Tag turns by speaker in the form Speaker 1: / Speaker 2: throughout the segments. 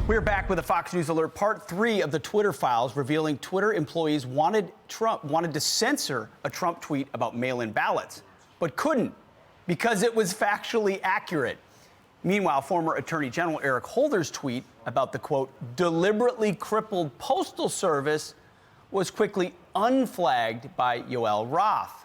Speaker 1: We're back with a Fox News alert, part 3 of the Twitter files, revealing Twitter employees wanted to censor a Trump tweet about mail-in ballots, but couldn't because it was factually accurate. Meanwhile, former Attorney General Eric Holder's tweet about the, quote, deliberately crippled postal service was quickly unflagged by Yoel Roth.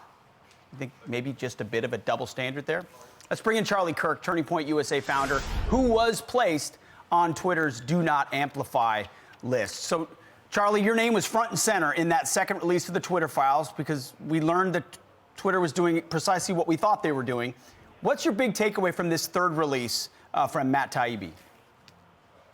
Speaker 1: You think maybe just a bit of a double standard there? Let's bring in Charlie Kirk, Turning Point USA founder, who was placed on Twitter's Do Not Amplify list. So, Charlie, your name was front and center in that second release of the Twitter files because we learned that Twitter was doing precisely what we thought they were doing. What's your big takeaway from this third release from Matt Taibbi?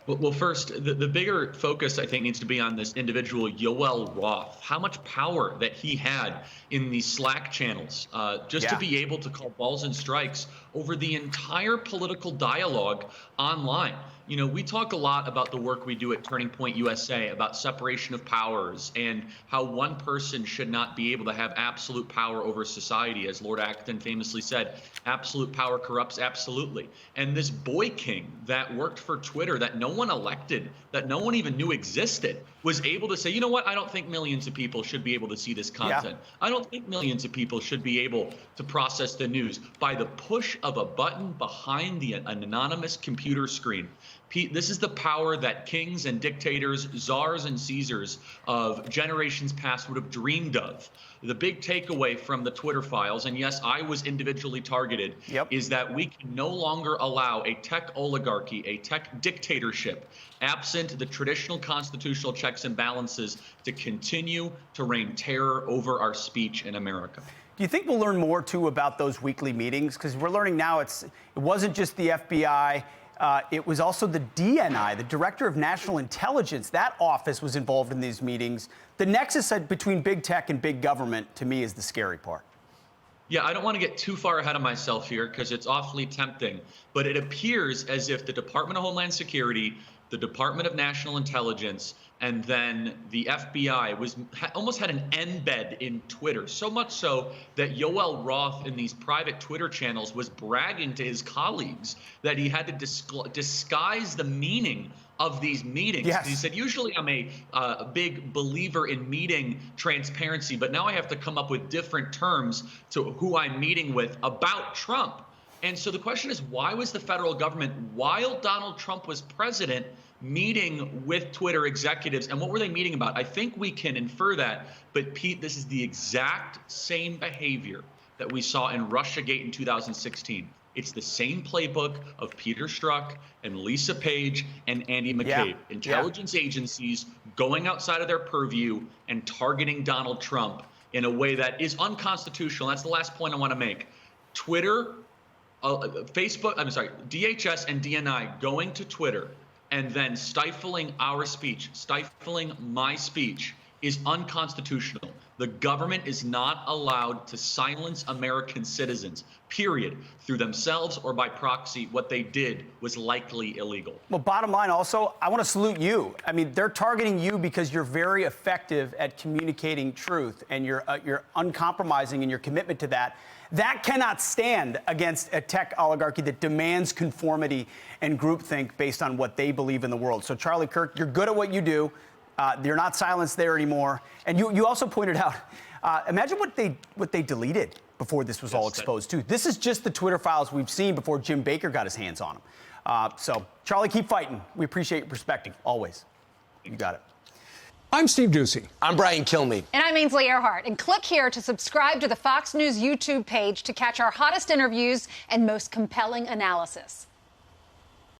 Speaker 2: Well, first, the bigger focus, I think, needs to be on this individual, Yoel Roth. How much power that he had in the Slack channels to be able to call balls and strikes over the entire political dialogue online. You know, we talk a lot about the work we do at Turning Point USA about separation of powers and how one person should not be able to have absolute power over society. As Lord Acton famously said, absolute power corrupts absolutely. And this boy king that worked for Twitter that no one elected, that no one even knew existed, was able to say, you know what, I don't think millions of people should be able to see this content. I don't think millions of people should be able to process the news by the push of a button behind an anonymous computer screen. Pete, this is the power that kings and dictators, czars and Caesars of generations past would have dreamed of. The big takeaway from the Twitter files, and yes, I was individually targeted, is that we can no longer allow a tech oligarchy, a tech dictatorship, absent the traditional constitutional checks and balances, to continue to reign terror over our speech in America.
Speaker 1: Do you think we'll learn more, too, about those weekly meetings? Because we're learning now it wasn't just the FBI. It was also the DNI, the Director of National Intelligence. That office was involved in these meetings. The nexus between big tech and big government, to me, is the scary part.
Speaker 2: Yeah, I don't want to get too far ahead of myself here because it's awfully tempting. But it appears as if the Department of Homeland Security, the Department of National Intelligence, and then the FBI almost had an embed in Twitter, so much so that Yoel Roth in these private Twitter channels was bragging to his colleagues that he had to disguise the meaning of these meetings.
Speaker 1: Yes.
Speaker 2: He said, usually I'm a big believer in meeting transparency, but now I have to come up with different terms to who I'm meeting with about Trump. And so the question is, why was the federal government, while Donald Trump was president, meeting with Twitter executives? And what were they meeting about? I think we can infer that. But Pete, this is the exact same behavior that we saw in Russiagate in 2016. It's the same playbook of Peter Strzok and Lisa Page and Andy McCabe. Intelligence agencies going outside of their purview and targeting Donald Trump in a way that is unconstitutional. That's the last point I want to make. Twitter, DHS and DNI going to Twitter and then stifling our speech, stifling my speech, is unconstitutional. The government is not allowed to silence American citizens, period, through themselves or by proxy. What they did was likely illegal. Well,
Speaker 1: bottom line also, I want to salute you. I mean, they're targeting you because you're very effective at communicating truth and you're uncompromising in your commitment to that. That cannot stand against a tech oligarchy that demands conformity and groupthink based on what they believe in the world. So, Charlie Kirk, you're good at what you do. You're not silenced there anymore. And you also pointed out, imagine what they deleted before this was all exposed, too. This is just the Twitter files we've seen before Jim Baker got his hands on them. So, Charlie, keep fighting. We appreciate your perspective, always. You got it.
Speaker 3: I'm Steve Doocy.
Speaker 4: I'm Brian Kilmeade.
Speaker 5: And I'm Ainsley Earhart. And click here to subscribe to the Fox News YouTube page to catch our hottest interviews and most compelling analysis.